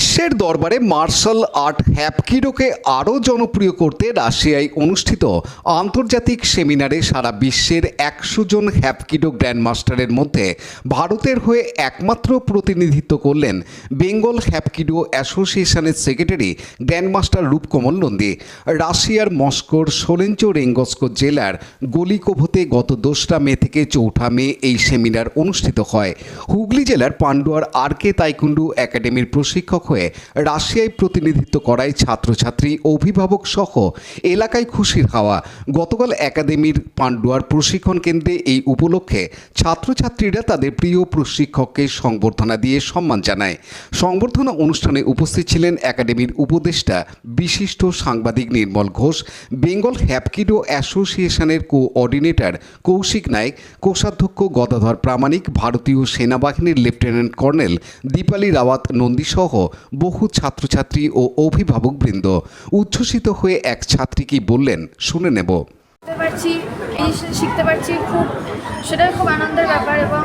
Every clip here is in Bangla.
বিশ্বের দরবারে মার্শাল আর্ট হ্যাপকিডোকে আরও জনপ্রিয় করতে রাশিয়ায় অনুষ্ঠিত আন্তর্জাতিক সেমিনারে সারা বিশ্বের 100 জন হ্যাপকিডো গ্র্যান্ডমাস্টারের মধ্যে ভারতের হয়ে একমাত্র প্রতিনিধিত্ব করলেন বেঙ্গল হ্যাপকিডো অ্যাসোসিয়েশনের সেক্রেটারি গ্র্যান্ডমাস্টার রূপকমল নন্দী। রাশিয়ার মস্কোর সোলেঞ্চোরেঙ্গস্ক জেলার গলিকোভোতে গত 2রা মে থেকে 4ঠা মে এই সেমিনার অনুষ্ঠিত হয়। হুগলি জেলার পান্ডুয়ার আরকে তাইকুন্ডু একাডেমির প্রশিক্ষক হয়ে রাশিয়ায় প্রতিনিধিত্ব করায় ছাত্রছাত্রী অভিভাবক সহ এলাকায় খুশির হাওয়া। গতকাল একাডেমির পান্ডুয়ার প্রশিক্ষণ কেন্দ্রে এই উপলক্ষে ছাত্রছাত্রীরা তাদের প্রিয় প্রশিক্ষককে সংবর্ধনা দিয়ে সম্মান জানায়। সংবর্ধনা অনুষ্ঠানে উপস্থিত ছিলেন একাডেমির উপদেষ্টা বিশিষ্ট সাংবাদিক নির্মল ঘোষ, বেঙ্গল হ্যাপকিডো অ্যাসোসিয়েশনের কোঅর্ডিনেটর কৌশিক নায়েক, কোষাধ্যক্ষ গদাধর প্রামাণিক, ভারতীয় সেনাবাহিনীর লেফটেন্যান্ট কর্নেল দীপালি রাওয়াত নন্দী সহ বহু ছাত্রছাত্রী ও অভিভাবকবৃন্দ। উচ্ছ্বসিত হয়ে এক ছাত্রী কি বললেন শুনে নেব। শিখতে পারছি সেটাই খুব আনন্দের ব্যাপার এবং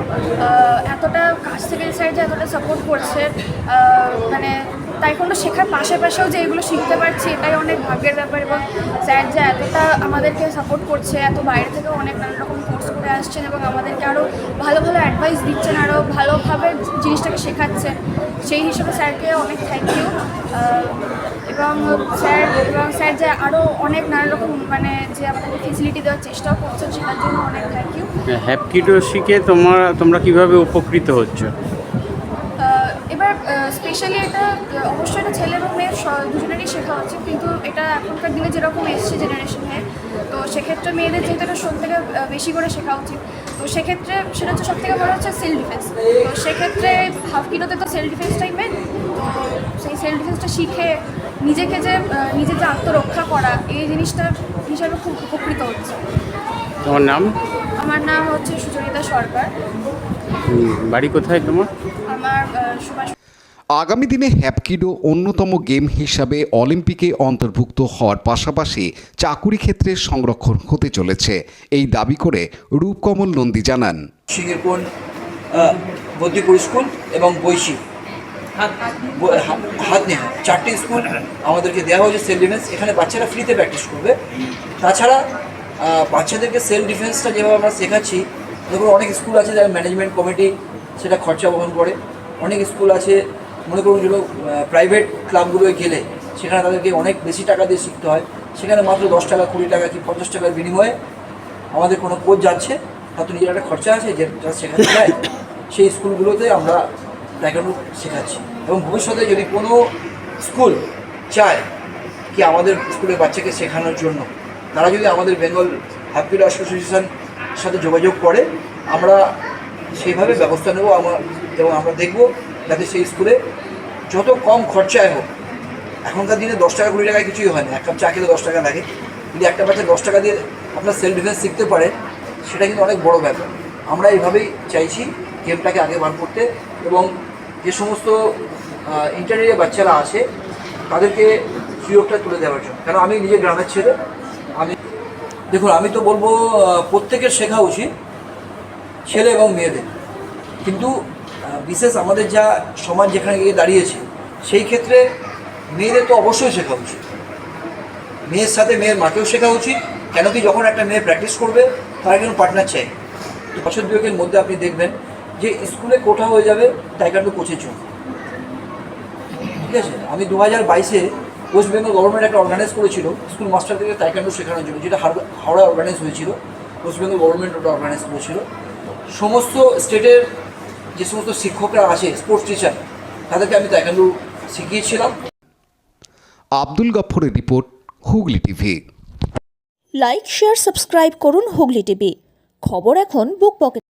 এতটা কাছ থেকে স্যার যে এতটা সাপোর্ট করছে, মানে তাইকোন্ডো শেখার পাশেও যে এগুলো শিখতে পারছি এটাই অনেক ভাগ্যের ব্যাপার। এবং স্যার যে এতটা আমাদেরকে সাপোর্ট করছে, এত বাইরে থেকেও অনেক নানা রকম কোর্স করে আসছেন এবং আমাদেরকে আরও ভালো অ্যাডভাইস দিচ্ছেন, আরও ভালোভাবে জিনিসটাকে শেখাচ্ছেন, সেই হিসেবে স্যারকে অনেক থ্যাংক ইউ। এবং স্যার যে আরও অনেক নানা রকম মানে যে আমাদেরকে ফেসিলিটি দেওয়ার চেষ্টাও করছেন, সেটার জন্য অনেক থ্যাংক ইউ। হ্যাপকিডো শিখে তোমরা কিভাবে উপকৃত হচ্ছ? এবার স্পেশালি এটা অবশ্যই এটা ছেলে এবং মেয়ের দুজনেরই শেখা উচিত, কিন্তু এটা এখনকার দিনে যেরকম এসছে জেনারেশনে, তো সেক্ষেত্রে মেয়েদের যেহেতু এটা সব থেকে বেশি করে শেখা উচিত, তো সেক্ষেত্রে সেটা হচ্ছে সব থেকে বড় হচ্ছে সেলফ ডিফেন্স। তো সেক্ষেত্রে হ্যাপকিডোতে তো সেলফ ডিফেন্সটাই মেন, তো সেই সেলফ ডিফেন্সটা শিখে নিজেকে যে আত্মরক্ষা করা, এই জিনিসটা হিসাবে খুব উপকৃত হচ্ছে। তোমার নাম? আমার নাম হচ্ছে সুচরিতা সরকার। বাড়ি কোথায় তোমার? আমার সুভাষ। আগামী দিনে হ্যাপকিডো অন্যতম গেম হিসাবে অলিম্পিকে অন্তর্ভুক্ত হওয়ার পাশাপাশি চাকুরি ক্ষেত্রে সংরক্ষণ হতে চলেছে, এই দাবি করে রূপকমল নন্দী জানান। সিঙ্গিরপুর বদ্রীপুর স্কুল এবং বৈশী হাতনিহা 4টে স্কুল আমাদেরকে দেওয়া হয়েছে সেলফ ডিফেন্স। এখানে বাচ্চারা ফ্রিতে প্র্যাকটিস করবে। তাছাড়া বাচ্চাদেরকে সেলফ ডিফেন্সটা যেভাবে আমরা শেখাচ্ছি, দেখুন অনেক স্কুল আছে যারা ম্যানেজমেন্ট কমিটি সেটা খরচা বহন করে, অনেক স্কুল আছে মনে করুন যেগুলো প্রাইভেট ক্লাবগুলোয় গেলে সেখানে তাদেরকে অনেক বেশি টাকা দিয়ে শিখতে হয়, সেখানে মাত্র 10 টাকা 20 টাকা কি 50 টাকার বিনিময়ে আমাদের কোনো কোচ যাচ্ছে, হয়তো নিজের একটা খরচা আছে যেটা শেখাতে যায়, সেই স্কুলগুলোতে আমরা তাইকোন্ডো শেখাচ্ছি। এবং ভবিষ্যতে যদি কোনো স্কুল চায় কি আমাদের স্কুলের বাচ্চাকে শেখানোর জন্য, তারা যদি আমাদের বেঙ্গল হ্যাপকিডো অ্যাসোসিয়েশনের সাথে যোগাযোগ করে, আমরা সেইভাবে ব্যবস্থা নেব এবং আমরা দেখব যাতে সেই স্কুলে যত কম খরচায় হোক। এখনকার দিনে 10 টাকা 20 টাকায় কিছুই হয় না, এক কাপ চা খেলে 10 টাকা লাগে, যদি একটা বাচ্চা 10 টাকা দিয়ে আপনার সেলফ ডিফেন্স শিখতে পারে, সেটা কিন্তু অনেক বড় ব্যাপার। আমরা এইভাবেই চাইছি গেমটাকে আগে বার করতে এবং যে সমস্ত ইন্টারমিডিয়েট বাচ্চারা আসে তাদেরকে সুযোগটা তুলে দেওয়ার জন্য। কারণ আমি নিজে গ্রামের ছেলে, দেখুন আমি তো বলবো প্রত্যেকের শেখা উচিত, ছেলে এবং মেয়েদের, কিন্তু বিশেষ আমাদের যা সমাজ যেখানে গিয়ে দাঁড়িয়েছে সেই ক্ষেত্রে মেয়েদের তো অবশ্যই শেখা উচিত। মেয়ের সাথে মেয়ের মাকেও শেখা উচিত। কেন কি যখন একটা মেয়ে প্র্যাকটিস করবে তারা কিন্তু পার্টনার চাই। বছর 2-এর মধ্যে আপনি দেখবেন যে স্কুলে কোঠা হয়ে যাবে তাইকোন্ডো কোচের জন্য। ঠিক আছে, আমি 2022-এ ওয়েস্ট বেঙ্গল গভর্নমেন্ট একটা অর্গানাইজ করেছিল স্কুল মাস্টারদেরকে তাইকোন্ডো শেখানোর জন্য, যেটা হাওড়া অর্গানাইজ হয়েছিল। ওয়েস্ট বেঙ্গল গভর্নমেন্ট ওটা অর্গানাইজ করেছিল। সমস্ত স্টেটের যে সমস্ত শিক্ষকরা আছে, স্পোর্টস টিচার, তাদেরকে আমি তাইকোন্ডো শিখিয়েছিলাম। আব্দুল গফফরের report, Hooghly TV. Like, share, subscribe করুন হুগলি টিভি। খবর এখন বুক পকেট।